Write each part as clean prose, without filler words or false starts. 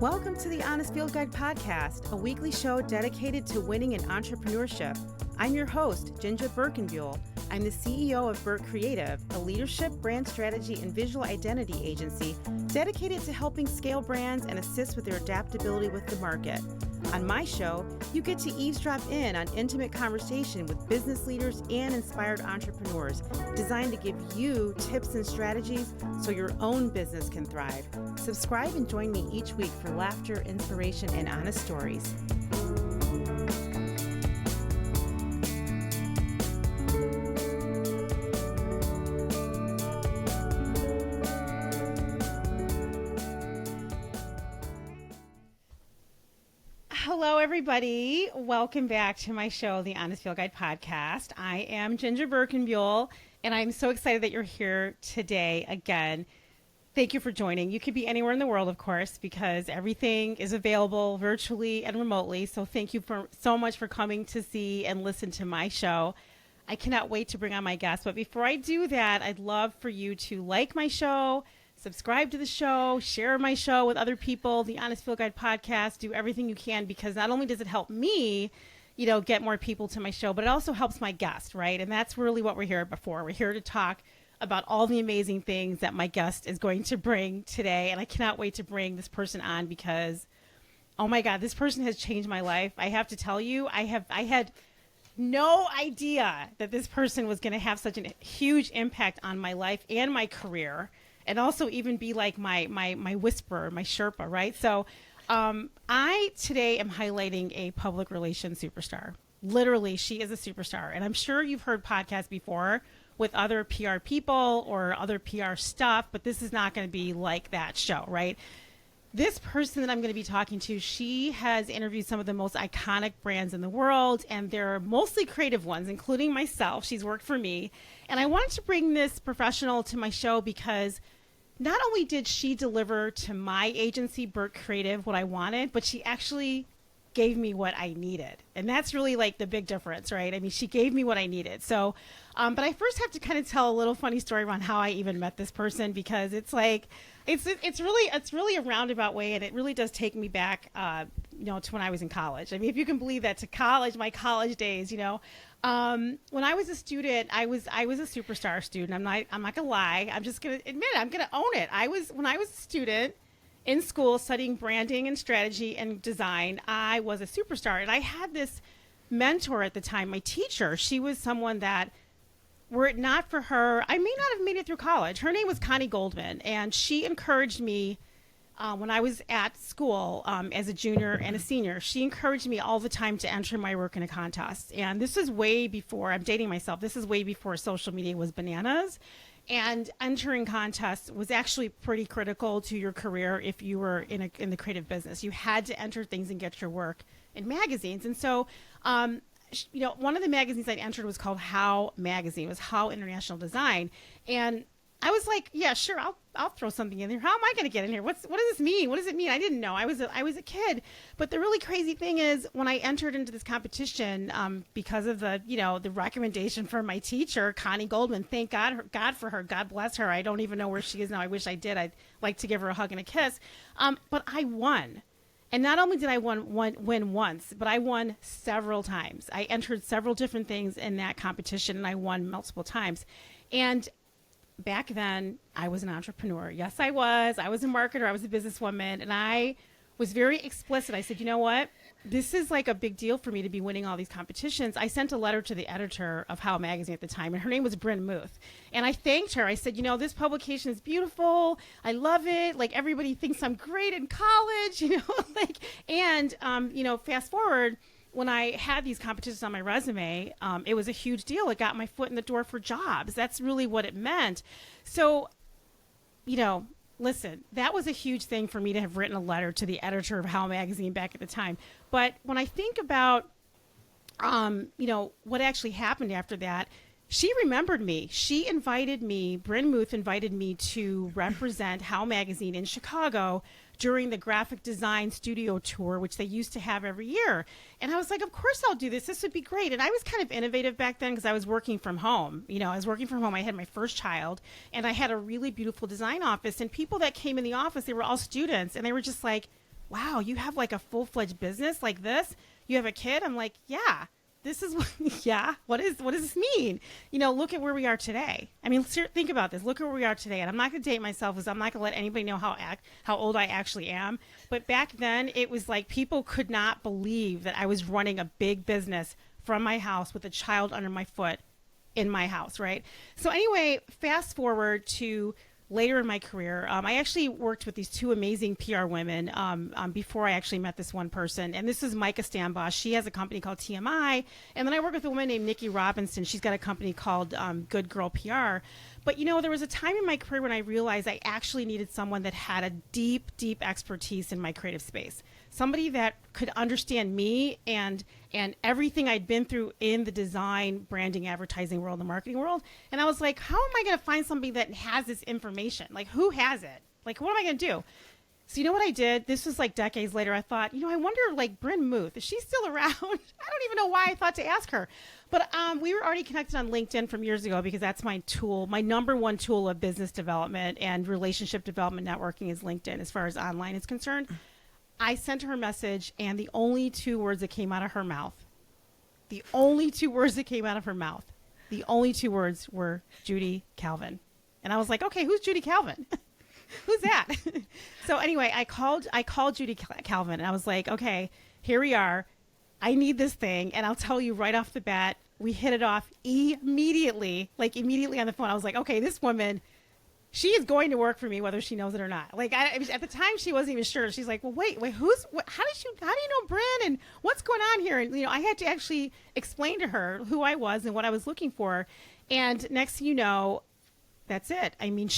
Welcome to the Honest Field Guide podcast, a weekly show dedicated to winning in entrepreneurship. I'm your host, Ginger Birkenbuell. I'm the CEO of Burt Creative, a leadership, brand strategy, and visual identity agency dedicated to helping scale brands and assist with their adaptability with the market. On my show, you get to eavesdrop in on intimate conversation with business leaders and inspired entrepreneurs, designed to give you tips and strategies so your own business can thrive. Subscribe and join me each week for laughter, inspiration, and honest stories. Hello, everybody. Welcome back to my show, the Honest Field Guide podcast. I am Ginger Birkenbuell, and I'm so excited that you're here today again. Thank you for joining. You could be anywhere in the world, of course, because everything is available virtually and remotely. So thank you so much for coming to see and listen to my show. I cannot wait to bring on my guests. But before I do that, I'd love for you to like my show, subscribe to the show, share my show with other people, the Honest Field Guide podcast. Do everything you can, because not only does it help me, get more people to my show, but it also helps my guest, right? And that's really what we're here for. We're here to talk about all the amazing things that my guest is going to bring today. And I cannot wait to bring this person on because, oh my God, this person has changed my life. I have to tell you, I had no idea that this person was going to have such a huge impact on my life and my career, and also even be like my whisperer, my Sherpa, right? So I today am highlighting a public relations superstar. Literally, she is a superstar. And I'm sure you've heard podcasts before with other PR people or other PR stuff, but this is not going to be like that show, right? This person that I'm going to be talking to, she has interviewed some of the most iconic brands in the world, and they're mostly creative ones, including myself. She's worked for me. And I wanted to bring this professional to my show because not only did she deliver to my agency, Burt Creative, what I wanted, but she actually gave me what I needed. And that's really like the big difference, right? I mean, she gave me what I needed. So, but I first have to kind of tell a little funny story around how I even met this person, because it's like, it's really a roundabout way. And it really does take me back, to when I was in college. I mean, if you can believe that, to college, my college days, when I was a student, I was a superstar student. I'm not gonna lie. I'm just gonna admit it. I'm gonna own it. When I was a student in school studying branding and strategy and design, I was a superstar. And I had this mentor at the time, my teacher. She was someone that, were it not for her, I may not have made it through college. Her name was Connie Goldman, and she encouraged me when I was at school as a junior and a senior. She encouraged me all the time to enter my work in a contest. And this is way before, I'm dating myself, this is way before social media was bananas. And entering contests was actually pretty critical to your career if you were in the creative business. You had to enter things and get your work in magazines. And so, one of the magazines I entered was called How Magazine. It was How International Design. And I was like, yeah, sure, I'll throw something in there. How am I going to get in here? What does this mean? What does it mean? I didn't know. I was a kid. But the really crazy thing is, when I entered into this competition, because of the recommendation from my teacher, Connie Goldman, thank God for her. God bless her. I don't even know where she is now. I wish I did. I'd like to give her a hug and a kiss. But I won. And not only did I win once, but I won several times. I entered several different things in that competition, and I won multiple times. And back then, I was an entrepreneur. Yes, I was. I was a marketer. I was a businesswoman. And I was very explicit. I said, you know what? This is like a big deal for me to be winning all these competitions. I sent a letter to the editor of How Magazine at the time, and her name was Bryn Muth. And I thanked her. I said, this publication is beautiful. I love it. Like, everybody thinks I'm great in college, fast forward, when I had these competitions on my resume, it was a huge deal. It got my foot in the door for jobs. That's really what it meant. So, listen, that was a huge thing for me to have written a letter to the editor of How Magazine back at the time. But when I think about, what actually happened after that, she remembered me. Bryn Muth invited me to represent How Magazine in Chicago during the graphic design studio tour, which they used to have every year. And I was like, of course I'll do this. This would be great. And I was kind of innovative back then because I was working from home. I was working from home. I had my first child, and I had a really beautiful design office. And people that came in the office, they were all students, and they were just like, wow, you have like a full-fledged business like this? You have a kid? I'm like, yeah. This is yeah. What does this mean? Look at where we are today. I mean, think about this. Look at where we are today. And I'm not going to date myself because I'm not going to let anybody know how old I actually am. But back then, it was like people could not believe that I was running a big business from my house with a child under my foot in my house, right? So anyway, fast forward to later in my career, I actually worked with these two amazing PR women before I actually met this one person. And this is Micah Stambaugh. She has a company called TMI. And then I worked with a woman named Nikki Robinson. She's got a company called Good Girl PR. But, there was a time in my career when I realized I actually needed someone that had a deep, deep expertise in my creative space. Somebody that could understand me and everything I'd been through in the design, branding, advertising world, the marketing world. And I was like, how am I going to find somebody that has this information? Like, who has it? Like, what am I going to do? So you know what I did? This was like decades later. I thought, I wonder, like, Bryn Muth, is she still around? I don't even know why I thought to ask her. But we were already connected on LinkedIn from years ago because that's my tool. My number one tool of business development and relationship development networking is LinkedIn as far as online is concerned. I sent her a message, and the only two words that came out of her mouth, the only two words were Judy Calvin. And I was like, okay, who's Judy Calvin? Who's that? So anyway, I called Judy Calvin, and I was like, okay, here we are. I need this thing. And I'll tell you right off the bat, we hit it off immediately on the phone. I was like, okay, this woman, she is going to work for me whether she knows it or not. Like, at the time, she wasn't even sure. She's like, well, wait, how do you know Bryn and what's going on here? And, I had to actually explain to her who I was and what I was looking for. And next thing you know, that's it. I mean,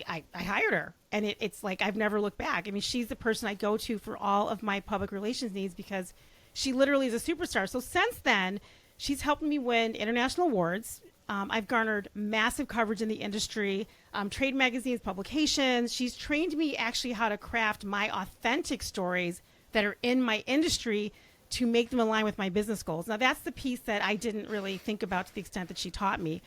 I hired her, and it's like, I've never looked back. I mean, she's the person I go to for all of my public relations needs because she literally is a superstar. So since then, she's helped me win international awards. I've garnered massive coverage in the industry, trade magazines, publications. She's trained me actually how to craft my authentic stories that are in my industry to make them align with my business goals. Now, that's the piece that I didn't really think about to the extent that she taught me.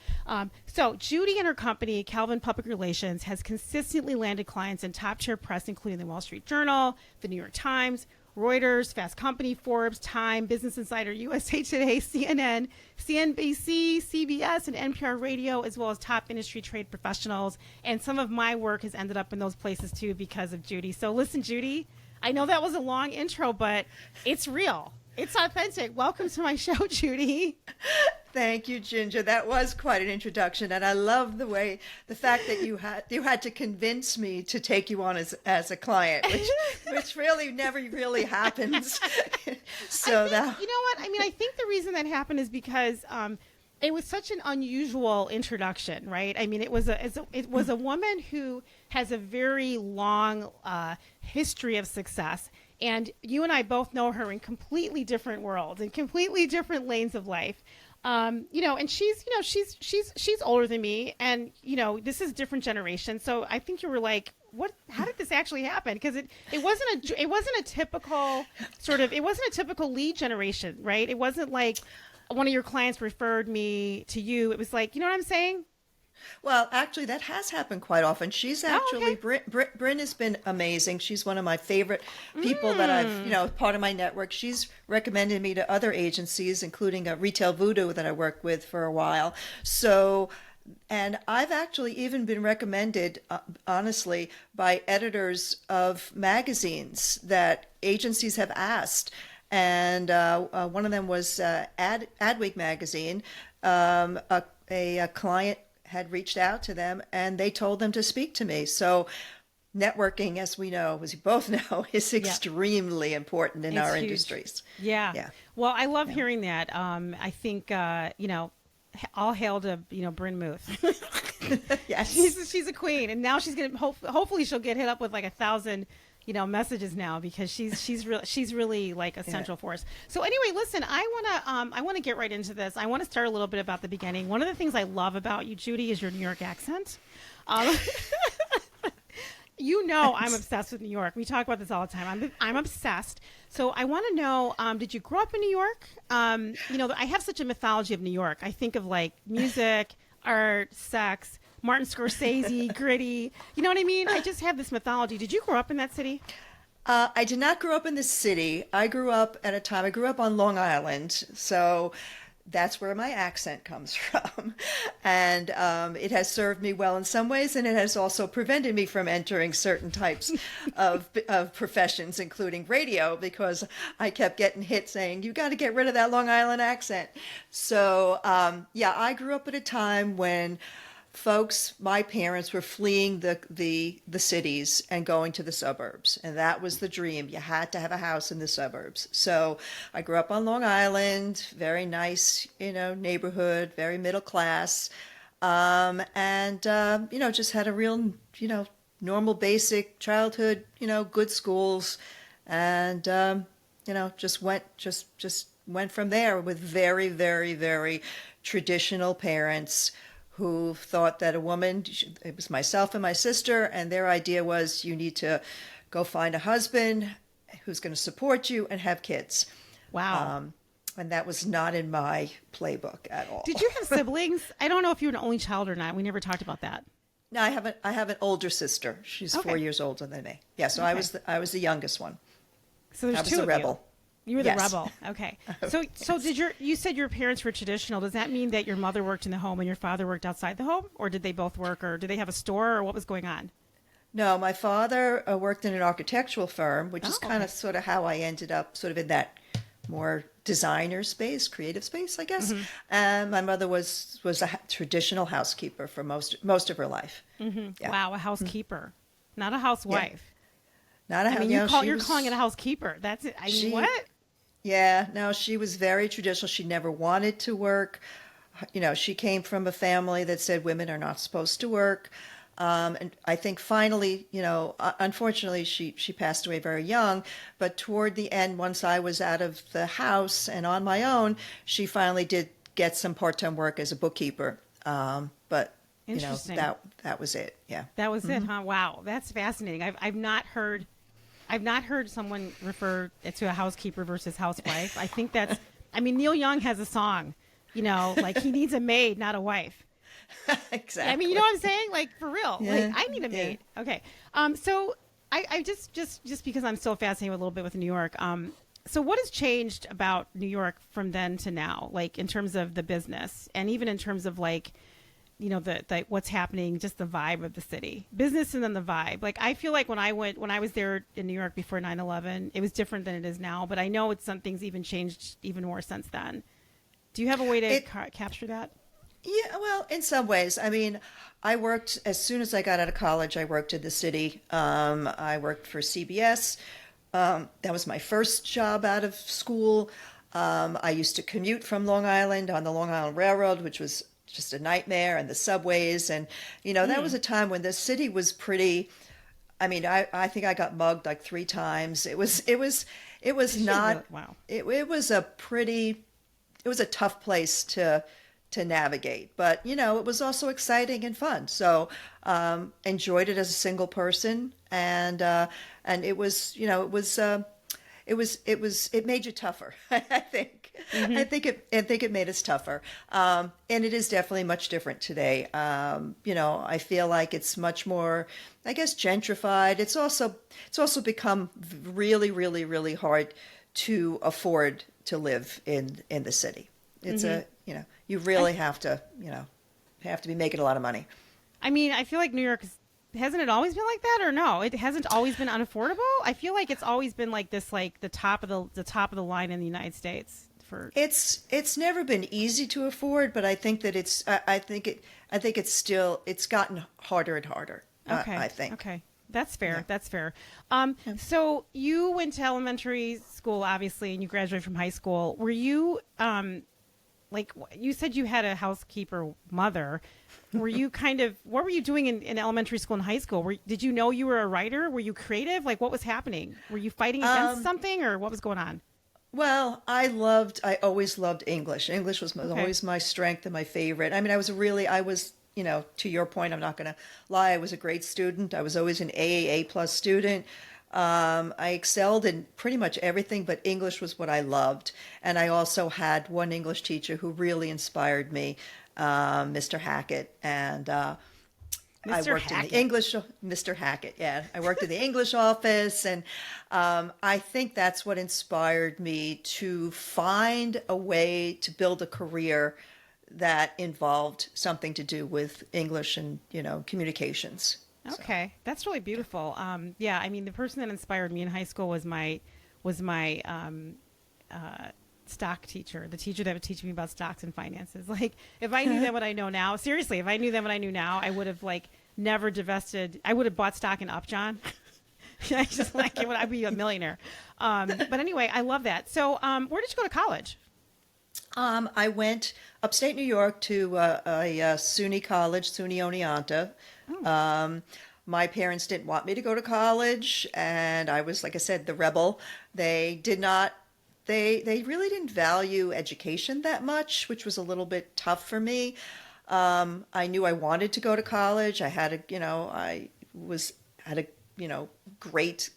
So Judy and her company, Calvin Public Relations, has consistently landed clients in top-tier press, including the Wall Street Journal, the New York Times, Reuters, Fast Company, Forbes, Time, Business Insider, USA Today, CNN, CNBC, CBS, and NPR Radio, as well as top industry trade professionals. And some of my work has ended up in those places, too, because of Judy. So listen, Judy, I know that was a long intro, but it's real. It's authentic. Welcome to my show, Judy. Thank you, Ginger. That was quite an introduction, and I love the fact that you had to convince me to take you on as a client, which really never really happens. So you know what? I mean, I think the reason that happened is because it was such an unusual introduction, right? I mean, it was a woman who has a very long history of success. And you and I both know her in completely different worlds and completely different lanes of life. And she's older than me, and this is a different generation. So I think you were like, how did this actually happen? Because it wasn't a typical lead generation, right? It wasn't like one of your clients referred me to you. It was like, you know what I'm saying? Well, actually, that has happened quite often. She's actually, Bryn has been amazing. She's one of my favorite people that I've, part of my network. She's recommended me to other agencies, including Retail Voodoo that I worked with for a while. So, and I've actually even been recommended, honestly, by editors of magazines that agencies have asked. And one of them was Adweek magazine. A client had reached out to them, and they told them to speak to me. So networking, as we both know, is extremely important in our industries. Yeah. Well, I love hearing that. I think, all hail to, Bryn Muth. Yes. She's a queen. And now she's going to, hopefully she'll get hit up with like 1,000 messages now, because she's really like a central force. So anyway, listen, I want to get right into this. I want to start a little bit about the beginning. One of the things I love about you, Judy, is your New York accent. I'm obsessed with New York. We talk about this all the time. I'm obsessed. So I want to know, did you grow up in New York? I have such a mythology of New York. I think of like music, art, sex, Martin Scorsese, gritty. You know what I mean? I just have this mythology. Did you grow up in that city? I did not grow up in the city. I grew up at a time, I grew up on Long Island. So that's where my accent comes from. And it has served me well in some ways, and it has also prevented me from entering certain types of professions, including radio, because I kept getting hit saying, you got to get rid of that Long Island accent. So, yeah, I grew up at a time when folks, my parents were fleeing the cities and going to the suburbs, and that was the dream. You had to have a house in the suburbs. So I grew up on Long Island, very nice, neighborhood, very middle class, and just had a real, normal, basic childhood, good schools, and just went from there with very, very, very traditional parents who thought that a woman, it was myself and my sister, and their idea was you need to go find a husband who's going to support you and have kids. Wow. And that was not in my playbook at all. Did you have siblings? I don't know if you were an only child or not. We never talked about that. No, I have an older sister. She's 4 years older than me. Yeah, so Okay. I was the youngest one. So there's I was two a of rebel. You were the Yes. rebel. Okay. So you said your parents were traditional. Does that mean that your mother worked in the home and your father worked outside the home? Or did they both work? Or did they have a store? Or what was going on? No, my father worked in an architectural firm, which is Oh, kind okay. of sort of how I ended up sort of in that more designer space, creative space, I guess. Mm-hmm. And my mother was a traditional housekeeper for most of her life. Yeah. Wow, a housekeeper, not a housewife. Not a I mean, you know, she you're was- calling it a housekeeper. That's it. I mean, she- what? Yeah, no, she was very traditional. She never wanted to work. She came from a family that said women are not supposed to work. And I think finally, unfortunately, she passed away very young. But toward the end, once I was out of the house and on my own, she finally did get some part-time work as a bookkeeper. But Interesting. that was it. Yeah. That was it, huh? Wow, that's fascinating. I've not heard someone refer to a housekeeper versus housewife. I think that's. I mean, Neil Young has a song, like he needs a maid, not a wife. Exactly. I mean, you know what I'm saying? Like for real. Yeah, Like I need a maid. Okay. So I just because I'm so fascinated with a little bit with New York. So what has changed about New York from then to now? Like in terms of the business and even in terms of like, the what's happening, just the vibe of the city, business, and then the vibe. Like I feel like when I was there in New York before 9/11, it was different than it is now. But I know some things even changed even more since then. Do you have a way to capture that? Yeah, well, in some ways. I mean, I worked as soon as I got out of college. I worked in the city. I worked for CBS. That was my first job out of school. I used to commute from Long Island on the Long Island Railroad, which was just a nightmare, and the subways. And, that was a time when the city was pretty. I mean, I think I got mugged like 3 times. It was not. Wow. It was a tough place to navigate, but it was also exciting and fun. So enjoyed it as a single person, and it was it made you tougher. I think. I think it made us tougher, and it is definitely much different today. I feel like it's much more, I guess, gentrified. It's also become really, really, really hard to afford to live in the city. It's you really have to be making a lot of money. I mean, I feel like New York hasn't it always been like that, or no? It hasn't always been unaffordable. I feel like it's always been like this, like the top of the line in the United States. It's never been easy to afford, but I think that I think it's gotten harder and harder. Okay, I think. Okay, that's fair. Yeah. That's fair. So you went to elementary school, obviously, and you graduated from high school. Were you like you said you had a housekeeper mother? Were you what were you doing in elementary school and high school? Did you know you were a writer? Were you creative? Like what was happening? Were you fighting against something, or what was going on? Well, I always loved English. English was always my strength and my favorite. I mean, I was, to your point, I'm not going to lie, I was a great student. I was always an AAA plus student. I excelled in pretty much everything, but English was what I loved. And I also had one English teacher who really inspired me, Mr. Hackett. And I Mr. worked in Hackett. the English, Mr. Hackett, yeah. I worked in the English office, and I think that's what inspired me to find a way to build a career that involved something to do with English and, communications. So, Okay, that's really beautiful. Yeah, I mean, the person that inspired me in high school was my stock teacher, the teacher that would teach me about stocks and finances. Like, if I knew then what I know now, seriously, if I knew then what I knew now, I would have like never divested. I would have bought stock in Upjohn. I just like it. I'd be a millionaire. But anyway, I love that. So, where did you go to college? I went upstate New York to a SUNY college, SUNY Oneonta. My parents didn't want me to go to college, and I was, like I said, the rebel. They did not. They really didn't value education that much, which was a little bit tough for me. I knew I wanted to go to college. I had a great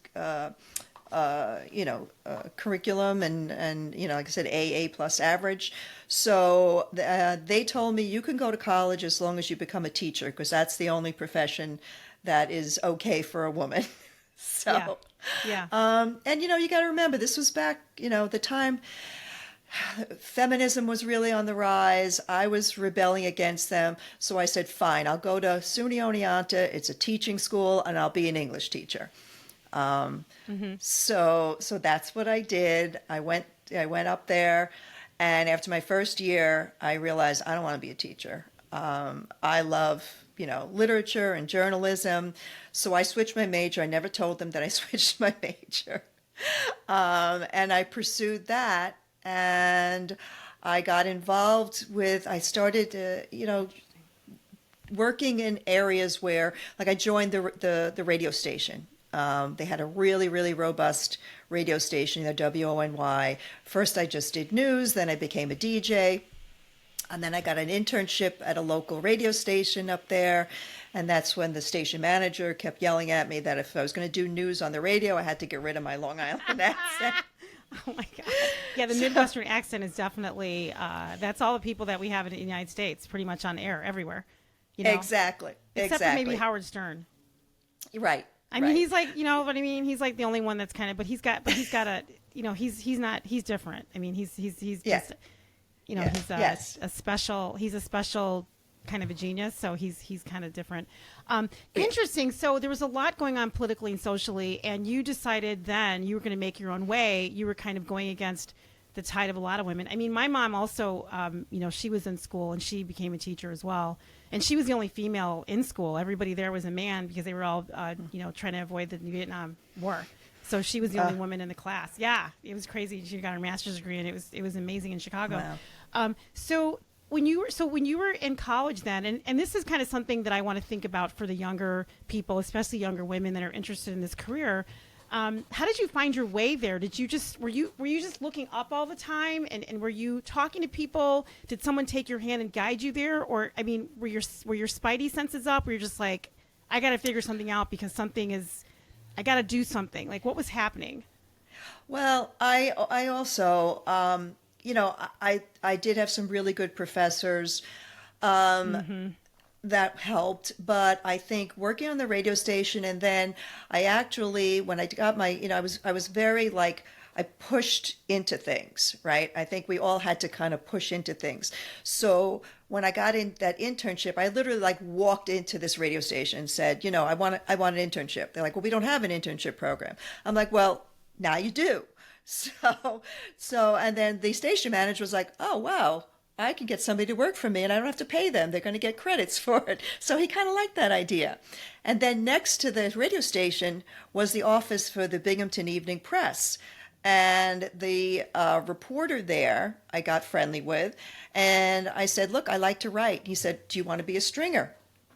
curriculum and like I said, A plus average. So they told me you can go to college as long as you become a teacher, because that's the only profession that is okay for a woman. So, Yeah. and you got to remember, this was back, the time feminism was really on the rise. I was rebelling against them. So I said, fine, I'll go to SUNY Oneonta. It's a teaching school, and I'll be an English teacher. So that's what I did. I went up there, and after my first year, I realized I don't want to be a teacher. I love, literature and journalism. So I switched my major. I never told them that I switched my major. And I pursued that, and I got involved I started, working in areas where, like, I joined the radio station. They had a really, really robust radio station, WONY. First, I just did news. Then I became a DJ. And then I got an internship at a local radio station up there. And that's when the station manager kept yelling at me that if I was going to do news on the radio, I had to get rid of my Long Island accent. Oh my God. Yeah, the Midwestern accent is definitely, that's all the people that we have in the United States pretty much on air everywhere. Exactly. Except for maybe Howard Stern. Right. I mean, he's like, what I mean? He's like the only one that's kind of, but he's got a, he's different. I mean, he's just, he's a special kind of a genius. So he's kind of different. Interesting. So there was a lot going on politically and socially, and you decided then you were going to make your own way. You were kind of going against the tide of a lot of women. I mean, my mom also, she was in school and she became a teacher as well. And she was the only female in school. Everybody there was a man because they were all, trying to avoid the Vietnam War. So she was the only woman in the class. Yeah, it was crazy. She got her master's degree, and it was amazing in Chicago. Wow. So when you were in college then, and this is kind of something that I want to think about for the younger people, especially younger women that are interested in this career. How did you find your way there? Were you just looking up all the time, and were you talking to people? Did someone take your hand and guide you there, or I mean, were your spidey senses up? Were you just like, I got to figure something out because I got to do something? Like, what was happening? Well, I also, I did have some really good professors. That helped, but I think working on the radio station, and then I actually, when I got my, I was very I pushed into ththings, right? I think we all had to kind of push into things. So when I got in that internship, I literally walked into this radio station and said, I want an internship. They're like, well, we don't have an internship program. I'm like, well, now you do. So, and then the station manager was like, oh, wow, I can get somebody to work for me and I don't have to pay them. They're going to get credits for it. So he kind of liked that idea. And then next to the radio station was the office for the Binghamton Evening Press. And the reporter there I got friendly with. And I said, look, I like to write. He said, do you want to be a stringer?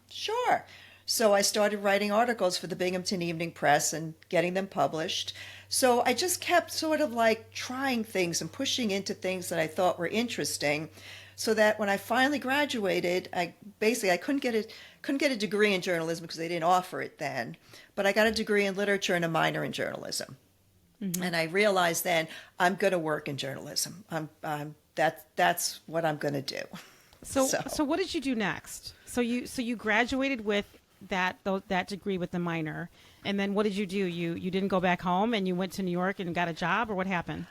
Sure. So I started writing articles for the Binghamton Evening Press and getting them published. So I just kept sort of trying things and pushing into things that I thought were interesting, so that when I finally graduated, I couldn't get a degree in journalism because they didn't offer it then, but I got a degree in literature and a minor in journalism. Mm-hmm. And I realized then I'm going to work in journalism. That's what I'm going to do. So what did you do next? So you graduated with that degree with the minor. And then what did you do? You didn't go back home and you went to New York and got a job, or what happened?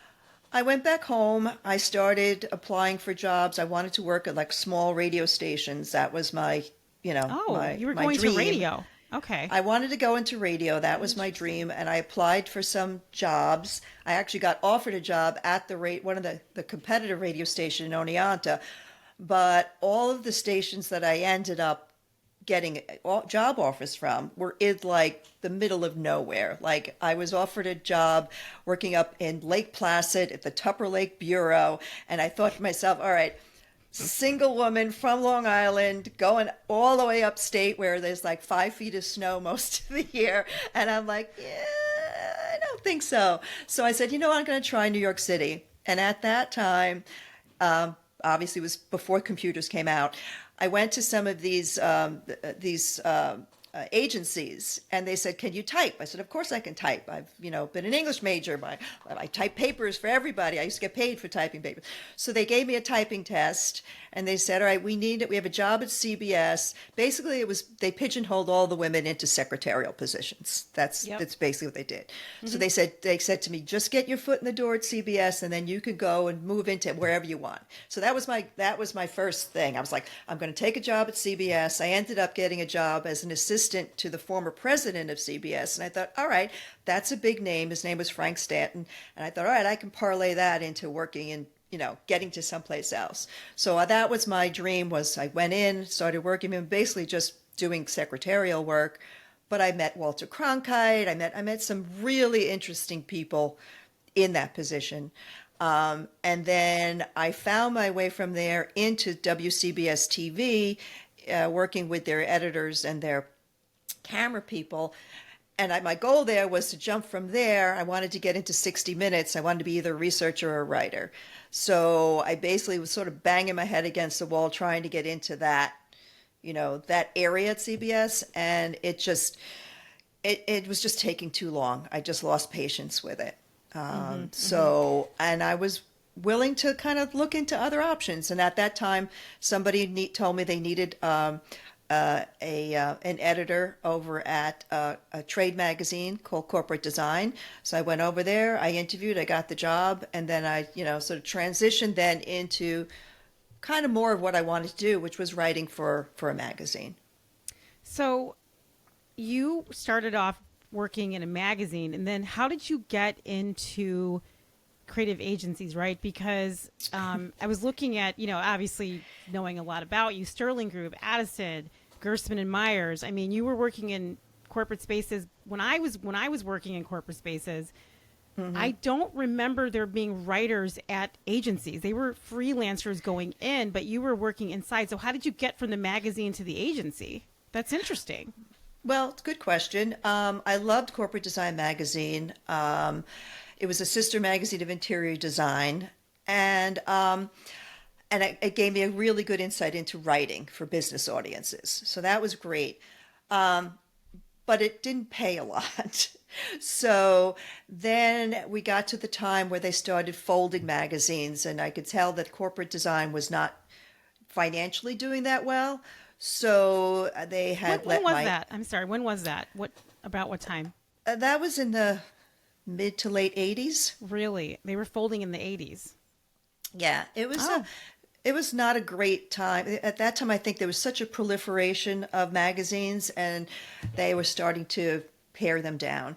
I went back home. I started applying for jobs. I wanted to work at like small radio stations. That was my, Oh, you were my going dream. to radio. Okay. I wanted to go into radio. That was my dream, and I applied for some jobs. I actually got offered a job at one of the competitive radio station in Oneonta, but all of the stations that I ended up getting job offers from were in like the middle of nowhere. Like I was offered a job working up in Lake Placid at the Tupper Lake Bureau, and I thought to myself, all right, single woman from Long Island going all the way upstate where there's like 5 feet of snow most of the year. And I'm like, yeah, I don't think so. So I said, I'm going to try New York City. And at that time, obviously it was before computers came out, I went to some of these agencies, and they said, "Can you type?" I said, "Of course I can type. I've been an English major. I type papers for everybody. I used to get paid for typing papers." So they gave me a typing test, and they said, "All right, we need it. We have a job at CBS." Basically, they pigeonholed all the women into secretarial positions. That's basically what they did. Mm-hmm. So they said to me, "Just get your foot in the door at CBS, and then you can go and move into wherever you want." So that was my first thing. I was like, "I'm going to take a job at CBS." I ended up getting a job as an assistant to the former president of CBS. And I thought, all right, that's a big name. His name was Frank Stanton. And I thought, all right, I can parlay that into working in, getting to someplace else. So that was my dream. Was I went in, started working, and basically just doing secretarial work. But I met Walter Cronkite. I met some really interesting people in that position. And then I found my way from there into WCBS TV, working with their editors and their camera people. And my goal there was to jump from there. I wanted to get into 60 Minutes. I wanted to be either a researcher or a writer. So I basically was sort of banging my head against the wall trying to get into that, that area at CBS. And it was just taking too long. I just lost patience with it. And I was willing to kind of look into other options. And at that time, somebody told me they needed an editor over at a trade magazine called Corporate Design. So I went over there, I interviewed, I got the job, and then I, sort of transitioned then into kind of more of what I wanted to do, which was writing for a magazine. So you started off working in a magazine, and then how did you get into creative agencies, right? Because I was looking at, obviously knowing a lot about you, Sterling Group, Addison, Gerstmann and Myers. I mean, you were working in corporate spaces when I was working in corporate spaces. Mm-hmm. I don't remember there being writers at agencies. They were freelancers going in, but you were working inside. So how did you get from the magazine to the agency? That's interesting. Well, it's a good question. I loved Corporate Design magazine. It was a sister magazine of interior design, and it gave me a really good insight into writing for business audiences. So that was great. But it didn't pay a lot. So then we got to the time where they started folding magazines, and I could tell that Corporate Design was not financially doing that well. So they had when was that? I'm sorry. When was that? About what time? That was in the mid to late 80s. Really? They were folding in the 80s. Yeah, it was. It was not a great time. At that time, I think there was such a proliferation of magazines, and they were starting to pare them down.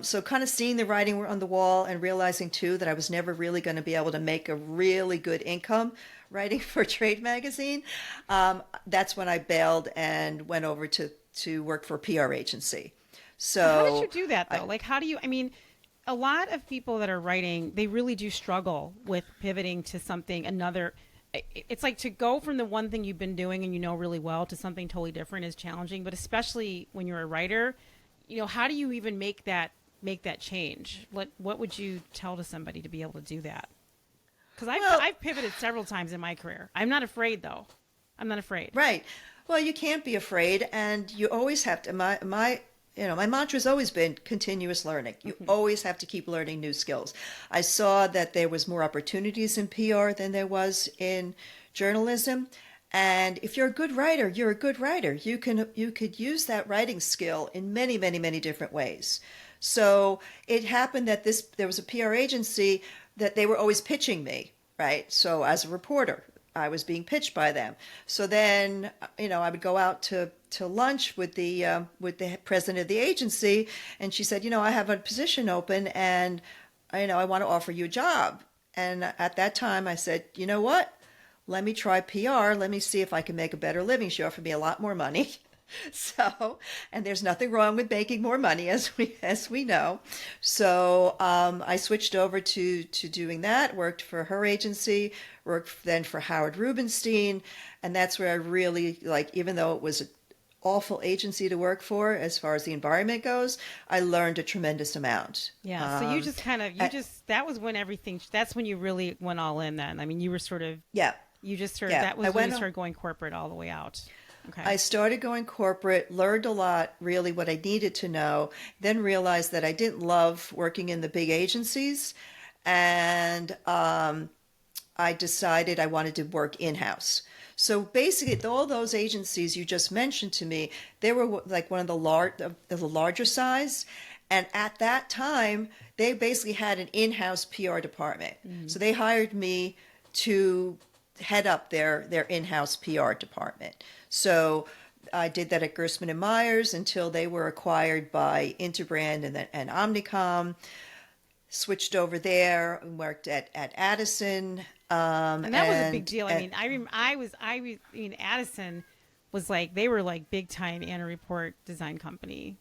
So kind of seeing the writing on the wall and realizing, too, that I was never really going to be able to make a really good income writing for a trade magazine. That's when I bailed and went over to work for a PR agency. So how did you do that, though? A lot of people that are writing, they really do struggle with pivoting to something another. It's like to go from the one thing you've been doing and really well to something totally different is challenging. But especially when you're a writer, how do you even make that change? What would you tell to somebody to be able to do that? Because I've pivoted several times in my career. I'm not afraid, though. I'm not afraid. Right. Well, you can't be afraid, and you always have to. My mantra has always been continuous learning. You always have to keep learning new skills. I saw that there was more opportunities in PR than there was in journalism, And if you're a good writer, you're a good writer. You could use that writing skill in many, many, many different ways. So it happened that there was a PR agency that they were always pitching me, right? So as a reporter, I was being pitched by them. So then, I would go out to lunch with the president of the agency, and she said, I have a position open, and I want to offer you a job. And at that time, I said, you know what? Let me try PR. Let me see if I can make a better living. She offered me a lot more money. So, and there's nothing wrong with making more money, as we know. So I switched over to doing that. Worked for her agency. Worked then for Howard Rubenstein, and that's where I really even though it was an awful agency to work for as far as the environment goes, I learned a tremendous amount. Yeah. So you just that was when that's when you really went all in then. I mean, you were sort of, yeah. You just sort of, that was when you started going corporate all the way out. Okay. I started going corporate, learned a lot, really what I needed to know, then realized that I didn't love working in the big agencies. And I decided I wanted to work in-house. So basically, all those agencies you just mentioned to me, they were like one of the larger size. And at that time, they basically had an in-house PR department. Mm-hmm. So they hired me to head up their in-house PR department. So I did that at Gerstmann and Myers until they were acquired by Interbrand and Omnicom. Switched over there and worked at Addison. And that was a big deal. I mean, Addison was they were big time Anna Report design company.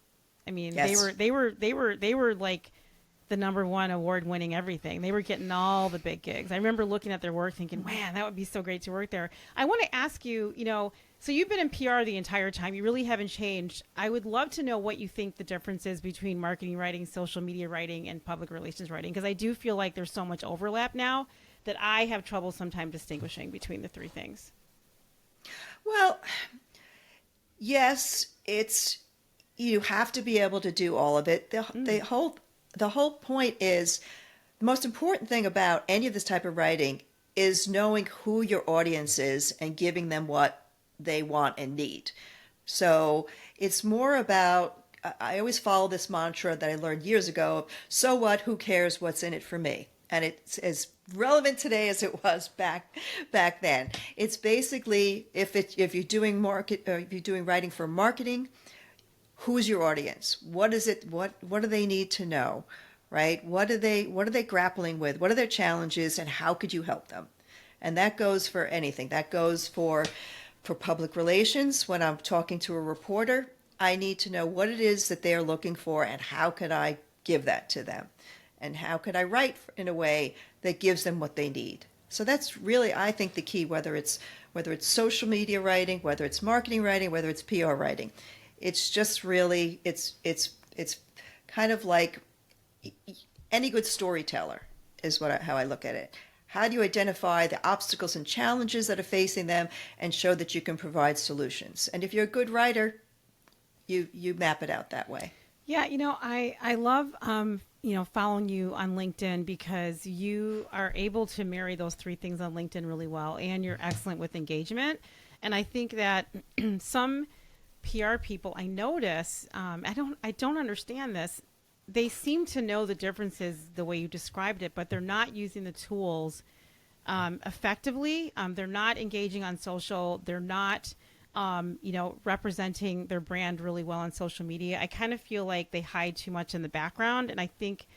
I mean, yes. they were like the number one award winning everything. They were getting all the big gigs. I remember looking at their work thinking, man, that would be so great to work there. I want to ask you, so you've been in PR the entire time. You really haven't changed. I would love to know what you think the difference is between marketing writing, social media writing, and public relations writing, because I do feel like there's so much overlap now that I have trouble sometimes distinguishing between the three things. Well, yes, you have to be able to do all of it. The whole point is, the most important thing about any of this type of writing is knowing who your audience is and giving them what they want and need. So it's more about, I always follow this mantra that I learned years ago, so what, who cares, what's in it for me? And it's as relevant today as it was back then. It's basically, if you're doing writing for marketing, who's your audience? What is it? What do they need to know? Right? What are they grappling with? What are their challenges, and how could you help them? And that goes for anything. That goes for public relations. When I'm talking to a reporter, I need to know what it is that they're looking for, and how could I give that to them? And how could I write in a way that gives them what they need? So that's really, I think, the key, whether it's social media writing, whether it's marketing writing, whether it's PR writing. It's just really, it's kind of like any good storyteller is how I look at it. How do you identify the obstacles and challenges that are facing them and show that you can provide solutions? And if you're a good writer, you map it out that way. Yeah, I love following you on LinkedIn, because you are able to marry those three things on LinkedIn really well, and you're excellent with engagement. And I think that some PR people, I notice, I don't understand this. They seem to know the differences the way you described it, but they're not using the tools effectively. They're not engaging on social. They're not, representing their brand really well on social media. I kind of feel like they hide too much in the background. And I think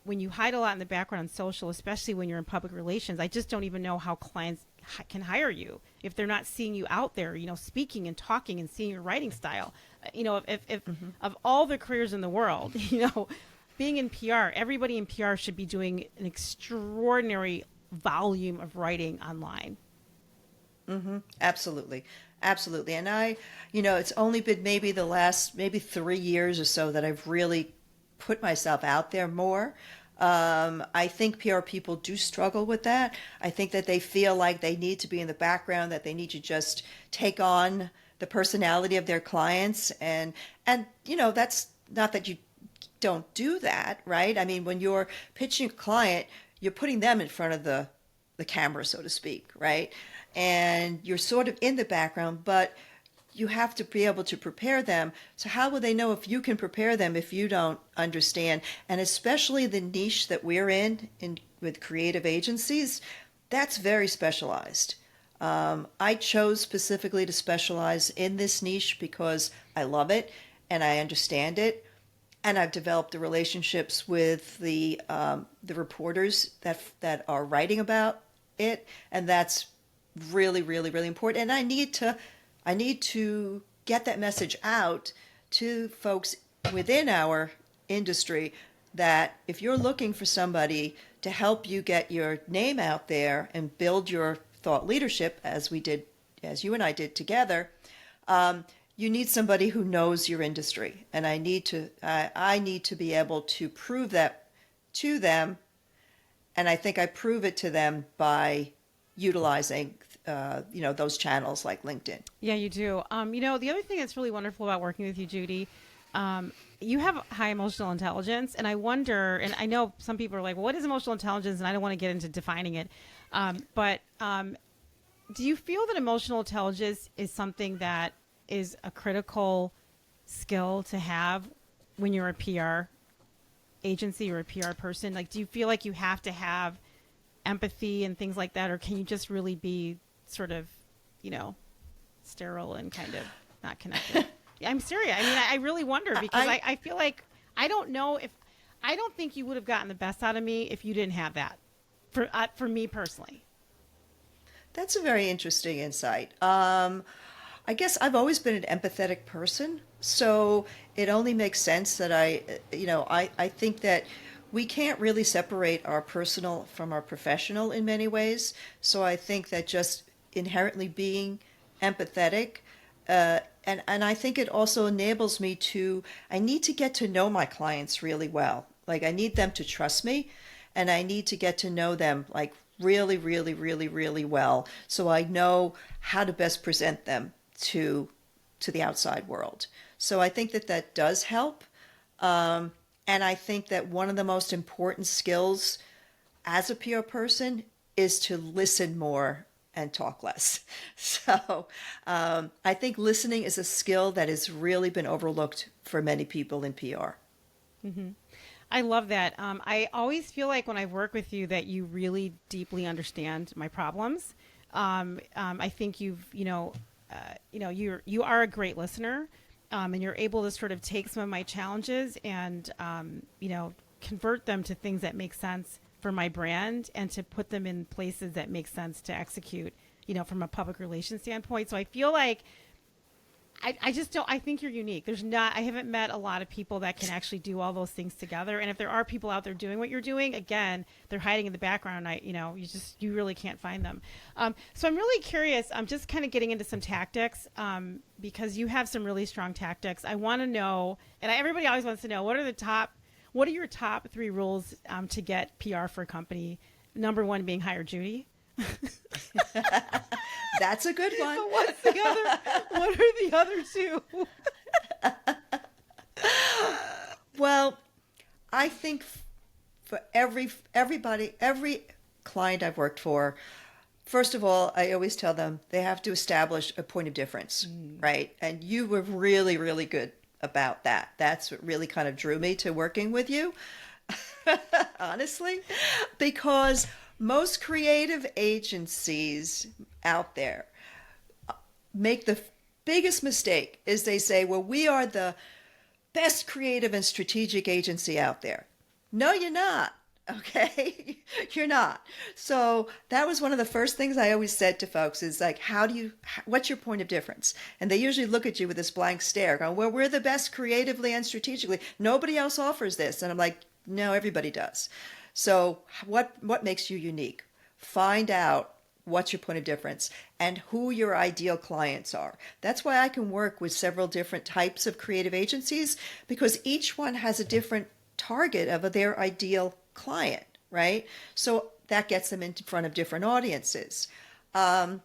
when you hide a lot in the background on social, especially when you're in public relations, I just don't even know how clients can hire you if they're not seeing you out there, speaking and talking and seeing your writing style. If of all the careers in the world, being in PR, everybody in PR should be doing an extraordinary volume of writing online. Mm-hmm. Absolutely. And it's only been maybe the last 3 years or so that I've really put myself out there more. I think PR people do struggle with that. I think that they feel like they need to be in the background, that they need to just take on the personality of their clients. And that's not that you don't do that, right? I mean, when you're pitching a client, you're putting them in front of the the camera, so to speak, right? And you're sort of in the background, but you have to be able to prepare them. So how will they know if you can prepare them if you don't understand? And especially the niche that we're in with creative agencies, that's very specialized. I chose specifically to specialize in this niche because I love it and I understand it, and I've developed the relationships with the reporters that are writing about it, and that's really, really, really important. And I need to get that message out to folks within our industry that if you're looking for somebody to help you get your name out there and build your thought leadership, as you and I did together, you need somebody who knows your industry, and I need to be able to prove that to them, and I think I prove it to them by utilizing those channels like LinkedIn. Yeah, you do. The other thing that's really wonderful about working with you, Judy, you have high emotional intelligence, and I wonder, and I know some people are like, well, what is emotional intelligence? And I don't want to get into defining it. But do you feel that emotional intelligence is something that is a critical skill to have when you're a PR agency or a PR person? Like, do you feel like you have to have empathy and things like that, or can you just really be sort of, sterile and kind of not connected? I'm serious. I mean, I really wonder, because I feel like I don't think you would have gotten the best out of me if you didn't have that for me personally. That's a very interesting insight. I guess I've always been an empathetic person, so it only makes sense that I think that we can't really separate our personal from our professional in many ways. So I think that just inherently being empathetic, and I think it also enables me I need to get to know my clients really well. Like, I need them to trust me, and I need to get to know them like really, really, really, really well, so I know how to best present them to the outside world. So I think that does help. And I think that one of the most important skills as a PR person is to listen more and talk less. So I think listening is a skill that has really been overlooked for many people in PR. Mm-hmm. I love that. I always feel like when I work with you that you really deeply understand my problems. I think you are a great listener, and you're able to sort of take some of my challenges and convert them to things that make sense for my brand, and to put them in places that make sense to execute, from a public relations standpoint. So I feel like I just don't. I think you're unique. I haven't met a lot of people that can actually do all those things together. And if there are people out there doing what you're doing, again, they're hiding in the background. You really can't find them. So I'm really curious. I'm just kind of getting into some tactics, because you have some really strong tactics. I want to know, and everybody always wants to know, what are your top 3 rules to get PR for a company? Number 1 being hire Judy. That's a good one. What are the other 2? Well, I think for every client I've worked for, first of all, I always tell them they have to establish a point of difference, right? And you were really, really good about that. That's what really kind of drew me to working with you, honestly, because most creative agencies out there make the biggest mistake is they say, well, we are the best creative and strategic agency out there. No, you're not. Okay. You're not. So that was one of the first things I always said to folks is like, what's your point of difference? And they usually look at you with this blank stare going, well, we're the best creatively and strategically. Nobody else offers this. And I'm like, no, everybody does. So what makes you unique? Find out what's your point of difference and who your ideal clients are. That's why I can work with several different types of creative agencies, because each one has a different target of their ideal client, right? So that gets them in front of different audiences. And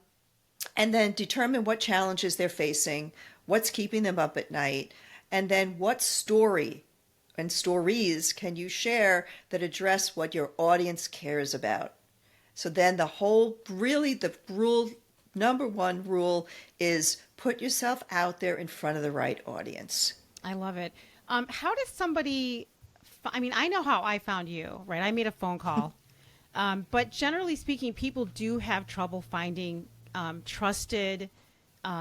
then determine what challenges they're facing, what's keeping them up at night, and then what story and stories can you share that address what your audience cares about. So then the rule, number one rule is put yourself out there in front of the right audience. I love it. How does somebody, I mean, I know how I found you, right? I made a phone call. But generally speaking, people do have trouble finding trusted,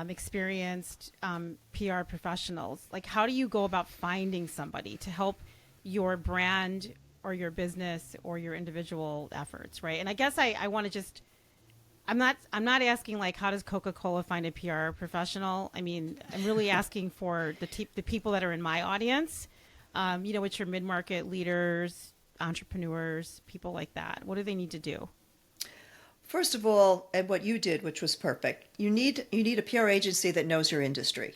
experienced PR professionals. Like, how do you go about finding somebody to help your brand or your business or your individual efforts, right? And I guess I want to just, I'm not asking like how does Coca-Cola find a PR professional? I mean, I'm really asking for the people that are in my audience. It's your mid-market leaders, entrepreneurs, people like that. What do they need to do? First of all, and what you did, which was perfect, you need a PR agency that knows your industry.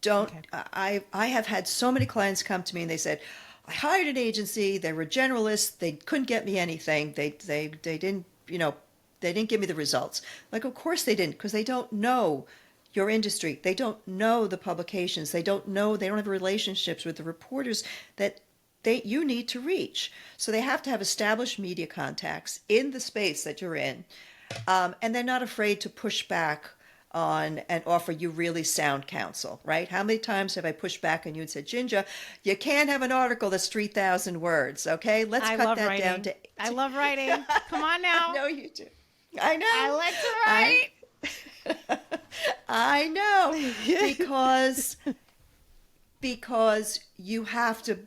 Don't Okay. I have had so many clients come to me and they said, I hired an agency, they were generalists, they couldn't get me anything. They didn't, they didn't give me the results. Like, of course they didn't, because they don't know your industry. They don't know the publications. They don't have relationships with the reporters that you need to reach. So they have to have established media contacts in the space that you're in. And they're not afraid to push back on and offer you really sound counsel, right? How many times have I pushed back on you and said, Ginger, you can't have an article that's 3,000 words, okay? Let's I cut love that writing. down to... I love writing. Come on now. I know you do. I know. I like to write. I know. Because you have to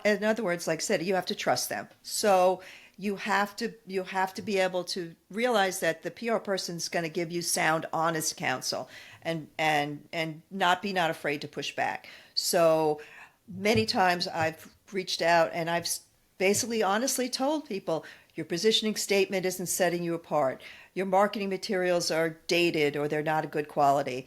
in other words, like I said, you have to trust them. So you have to be able to realize that the PR person's going to give you sound, honest counsel, and not afraid to push back. So many times I've reached out and I've basically honestly told people your positioning statement isn't setting you apart. Your marketing materials are dated or they're not a good quality.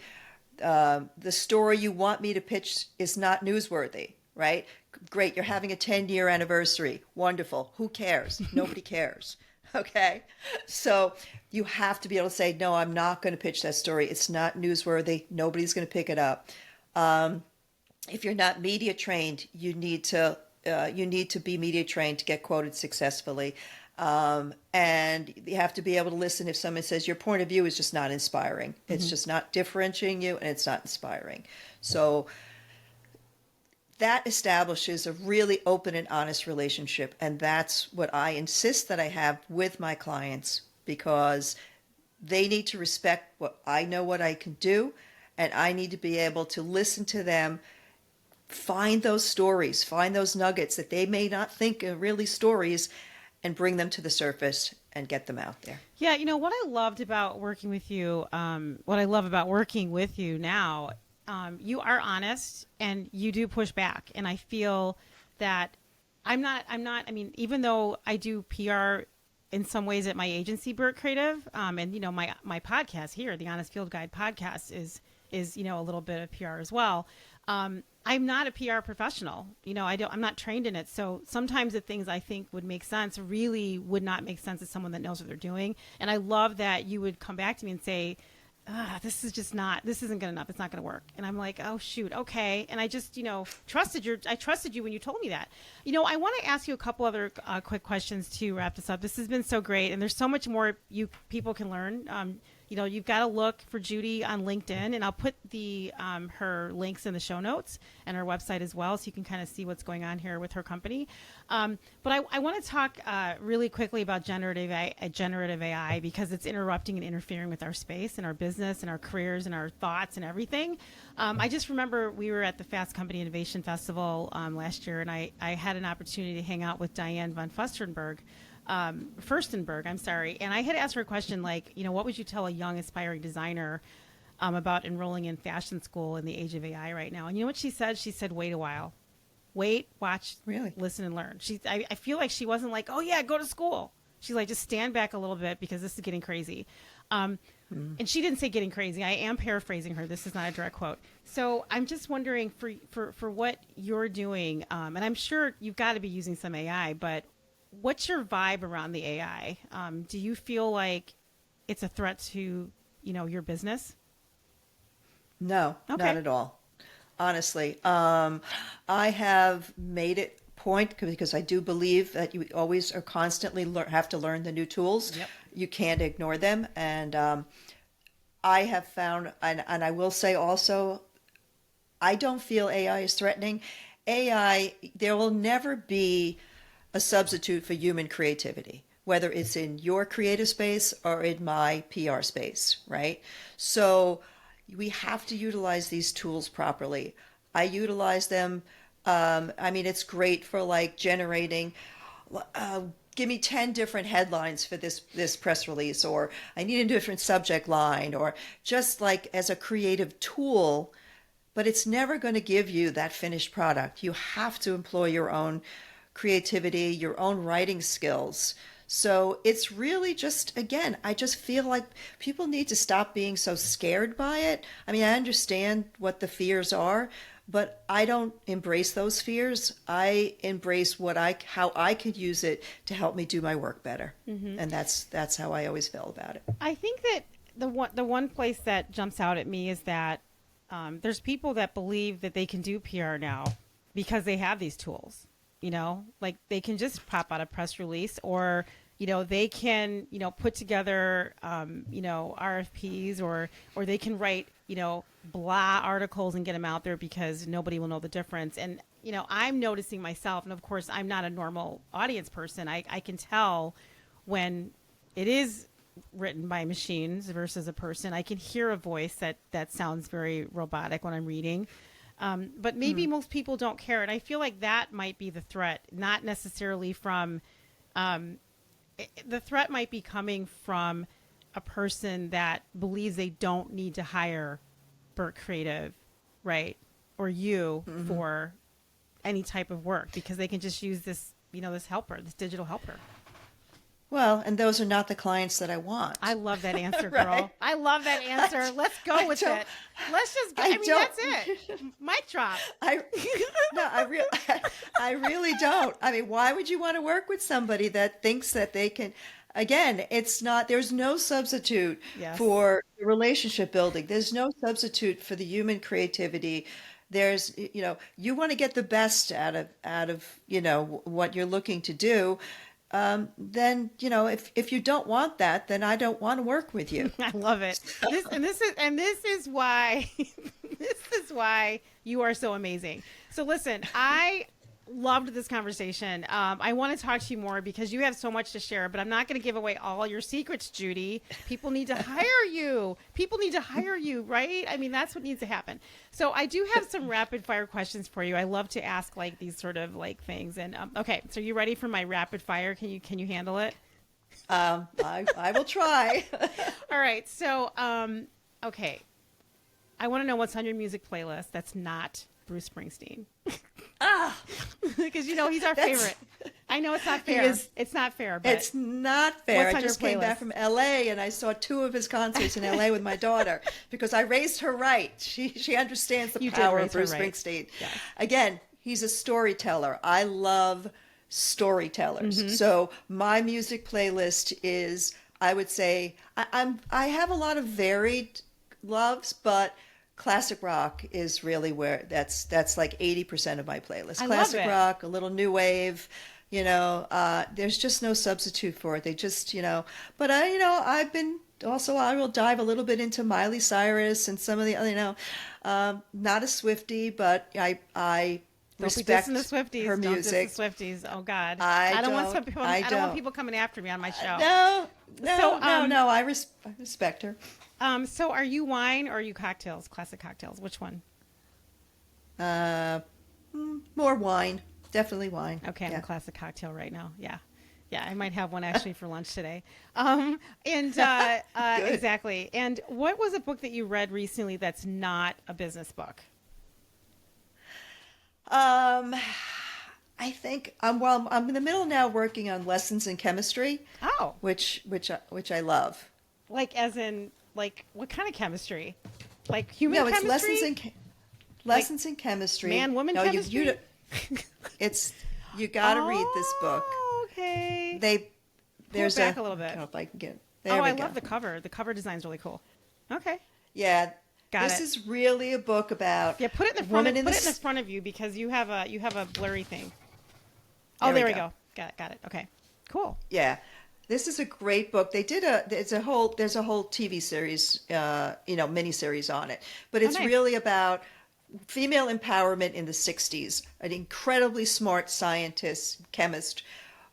The story you want me to pitch is not newsworthy, right? Great, you're having a 10-year anniversary. Wonderful. Who cares? Nobody cares. Okay? So you have to be able to say, no, I'm not going to pitch that story. It's not newsworthy. Nobody's going to pick it up. If you're not media trained, you need to be media trained to get quoted successfully. And you have to be able to listen if someone says your point of view is just not inspiring. Mm-hmm. It's just not differentiating you and it's not inspiring. So that establishes a really open and honest relationship. And that's what I insist that I have with my clients, because they need to respect what I know, what I can do. And I need to be able to listen to them, find those stories, find those nuggets that they may not think are really stories, and bring them to the surface and get them out there. Yeah, what I loved about working with you, what I love about working with you now, you are honest and you do push back. And I feel that I mean, even though I do PR in some ways at my agency, Burt Creative, and, my podcast here, the Honest Field Guide podcast is, a little bit of PR as well. I'm not a PR professional. I'm not trained in it. So sometimes the things I think would make sense really would not make sense to someone that knows what they're doing. And I love that you would come back to me and say, this isn't good enough. It's not going to work. And I'm like, oh shoot. Okay. And I just, trusted you when you told me that. I want to ask you a couple other quick questions to wrap this up. This has been so great. And there's so much more people can learn. You've got to look for Judy on LinkedIn, and I'll put her links in the show notes and her website as well, so you can kind of see what's going on here with her company. But I want to talk really quickly about generative AI, because it's interrupting and interfering with our space and our business and our careers and our thoughts and everything. I just remember we were at the Fast Company Innovation Festival last year, and I had an opportunity to hang out with Diane von Furstenberg, and I had asked her a question like, what would you tell a young aspiring designer about enrolling in fashion school in the age of AI right now? And you know what she said? She said, wait a while. Wait, watch, really, listen and learn. I feel like she wasn't like, oh yeah, go to school. She's like, just stand back a little bit because this is getting crazy. And she didn't say getting crazy. I am paraphrasing her. This is not a direct quote. So I'm just wondering for what you're doing, and I'm sure you've got to be using some AI, but what's your vibe around the AI? Do you feel like it's a threat to, your business? No, Okay. not at all. Honestly, I have made it point, because I do believe that you always are constantly have to learn the new tools. Yep. you can't ignore them. And I have found, and I will say also, I don't feel AI is threatening. AI, there will never be a substitute for human creativity, whether it's in your creative space or in my PR space, right? So we have to utilize these tools properly. I utilize them. I mean, it's great for like generating. Give me 10 different headlines for this press release, or I need a different subject line, or just like as a creative tool, but it's never going to give you that finished product. You have to employ your own creativity, your own writing skills. So it's really just, again, I just feel like people need to stop being so scared by it. I mean, I understand what the fears are, but I don't embrace those fears. I embrace how I could use it to help me do my work better. And that's how I always feel about it. I think that the one place that jumps out at me is that there's people that believe that they can do PR now because they have these tools. Like they can just pop out a press release, or they can put together RFPs, or they can write blah articles and get them out there because nobody will know the difference. And I'm noticing myself, and of course I'm not a normal audience person. I can tell when it is written by machines versus a person. I can hear a voice that sounds very robotic when I'm reading. But maybe most people don't care. And I feel like that might be the threat, not necessarily from, the threat might be coming from a person that believes they don't need to hire Burke Creative, right? Or you for any type of work, because they can just use this, this helper, this digital helper. Well, and those are not the clients that I want. I love that answer, girl. Right? I love that answer. Let's go with it. Let's just go. I mean, that's it. Mic drop. I really don't. I mean, why would you want to work with somebody that thinks that they can? Again, there's no substitute for relationship building. There's no substitute for the human creativity. There's, you want to get the best out of what you're looking to do. Then if you don't want that, then I don't want to work with you. I love it. This is why you are so amazing. So listen, I loved this conversation. I want to talk to you more because you have so much to share, but I'm not going to give away all your secrets, Judy. People need to hire you. People need to hire you, right? I mean, that's what needs to happen. So I do have some rapid fire questions for you. I love to ask like these sort of like things. And okay, so you ready for my rapid fire? Can you handle it? I will try. All right. So, okay. I want to know what's on your music playlist that's not Bruce Springsteen. Because he's our favorite. I know it's not fair. It's not fair, but it's not fair. I just came back from LA and I saw 2 of his concerts in LA with my daughter because I raised her right. She understands the power of Bruce Springsteen. Yes. Again, he's a storyteller. I love storytellers. So my music playlist is, I would say, I have a lot of varied loves, but classic rock is really where that's like 80% of my playlist. Classic rock, a little new wave, there's just no substitute for it. They just, but I've been also, I will dive a little bit into Miley Cyrus and some of the, not a Swiftie, but I respect the Swifties. her music. Don't diss the Swifties. Oh God. I don't want people coming after me on my show. No, I respect her. So are you wine or are you cocktails? Classic cocktails. Which one? More wine. Definitely wine. Okay, I'm yeah. a classic cocktail right now. Yeah. Yeah, I might have one actually for lunch today. Exactly. And what was a book that you read recently that's not a business book? I think I'm in the middle now working on Lessons in Chemistry. Oh. Which I love. Like as in like what kind of chemistry? Like human chemistry? No, it's lessons in chemistry. Man, woman chemistry? You got to read this book. Okay. There's back a little bit. I don't know if I can get. I love the cover. The cover design's really cool. Okay. Yeah. This is really a book about put it in the front. Put it in the front of you because you have a blurry thing. Oh, there we go. Got it. Okay. Cool. Yeah. This is a great book. There's a whole TV series, mini series on it, but Oh, it's nice. really about female empowerment in the 60s. An incredibly smart scientist, chemist,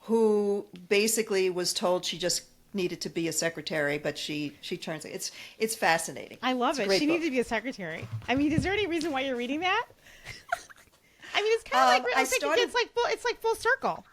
who basically was told she just needed to be a secretary, but she turns it's fascinating. I love It's a it. great She book. needs to be a secretary. I mean, is there any reason why you're reading that? I mean, it's kind of like I I'm thinking started. it's like full circle.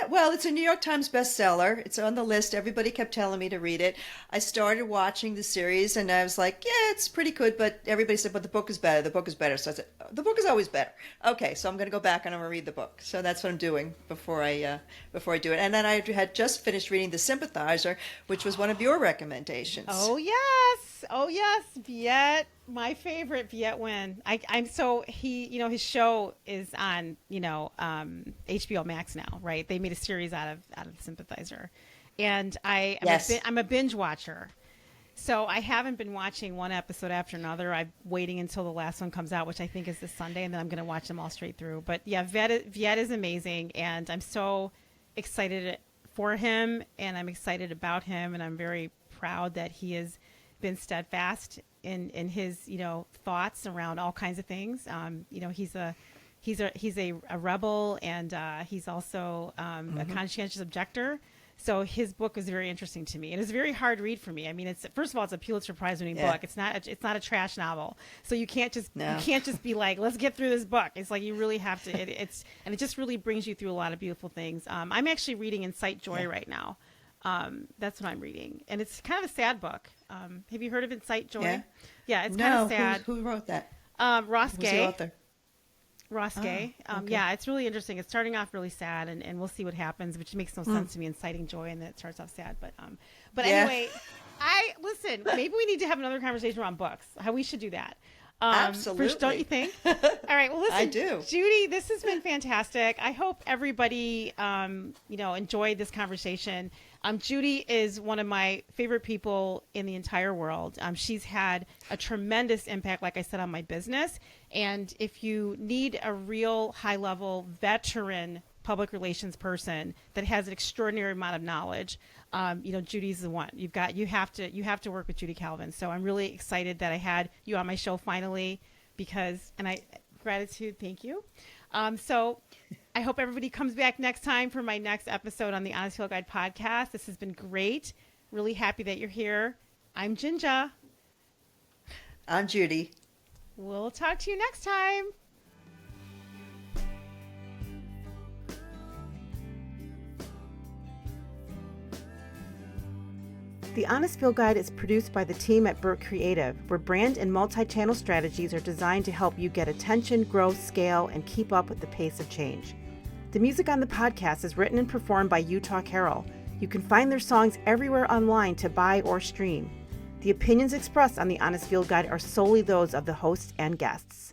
Yeah, well, it's a New York Times bestseller. It's on the list. Everybody kept telling me to read it. I started watching the series and I was like, yeah, it's pretty good, but everybody said, but the book is better. The book is better. So I said, the book is always better. Okay, so I'm going to go back and I'm going to read the book. So that's what I'm doing before I do it. And then I had just finished reading The Sympathizer, which was one of your recommendations. Oh yes, oh yes, Viet, my favorite Viet Nguyen. I'm so his show is on HBO Max now, right? They made a series out of Sympathizer, and Yes. I'm a binge watcher. So I haven't been watching one episode after another. I'm waiting until the last one comes out, which I think is this Sunday, and then I'm going to watch them all straight through. But yeah, Viet is amazing, and I'm so excited for him, and I'm excited about him, and I'm very proud that he has been steadfast in his thoughts around all kinds of things. He's a rebel, and he's also a conscientious objector. So his book was very interesting to me. It is a very hard read for me. I mean, it's first of all, it's a Pulitzer Prize winning Yeah. book. It's not a trash novel. So you can't just No. be like, let's get through this book. It's like you really have to. And it just really brings you through a lot of beautiful things. I'm actually reading Incite Joy right now. That's what I'm reading, and it's kind of a sad book. Have you heard of Incite Joy? Yeah. Yeah, it's No, kind of sad. who wrote that? Ross Who's the Gay. author? Ross Gay. okay. Yeah, it's really interesting. It's starting off really sad, and we'll see what happens, which makes no sense to me. Inciting joy, and then it starts off sad. But Yeah. anyway, listen. Maybe we need to have another conversation around books. How we should do that. Absolutely. Don't you think? All right. Well, listen, I do. Judy, this has been fantastic. I hope everybody, enjoyed this conversation. Judy is one of my favorite people in the entire world. She's had a tremendous impact, like I said, on my business. And if you need a real high-level veteran public relations person that has an extraordinary amount of knowledge, Judy's the one. You have to work with Judy Calvin. So I'm really excited that I had you on my show finally, gratitude, thank you. So I hope everybody comes back next time for my next episode on the Honest Field Guide podcast. This has been great. Really happy that you're here. I'm Jinja. I'm Judy. We'll talk to you next time. The Honest Field Guide is produced by the team at Burt Creative, where brand and multi-channel strategies are designed to help you get attention, grow, scale, and keep up with the pace of change. The music on the podcast is written and performed by Utah Carroll. You can find their songs everywhere online to buy or stream. The opinions expressed on the Honest Field Guide are solely those of the hosts and guests.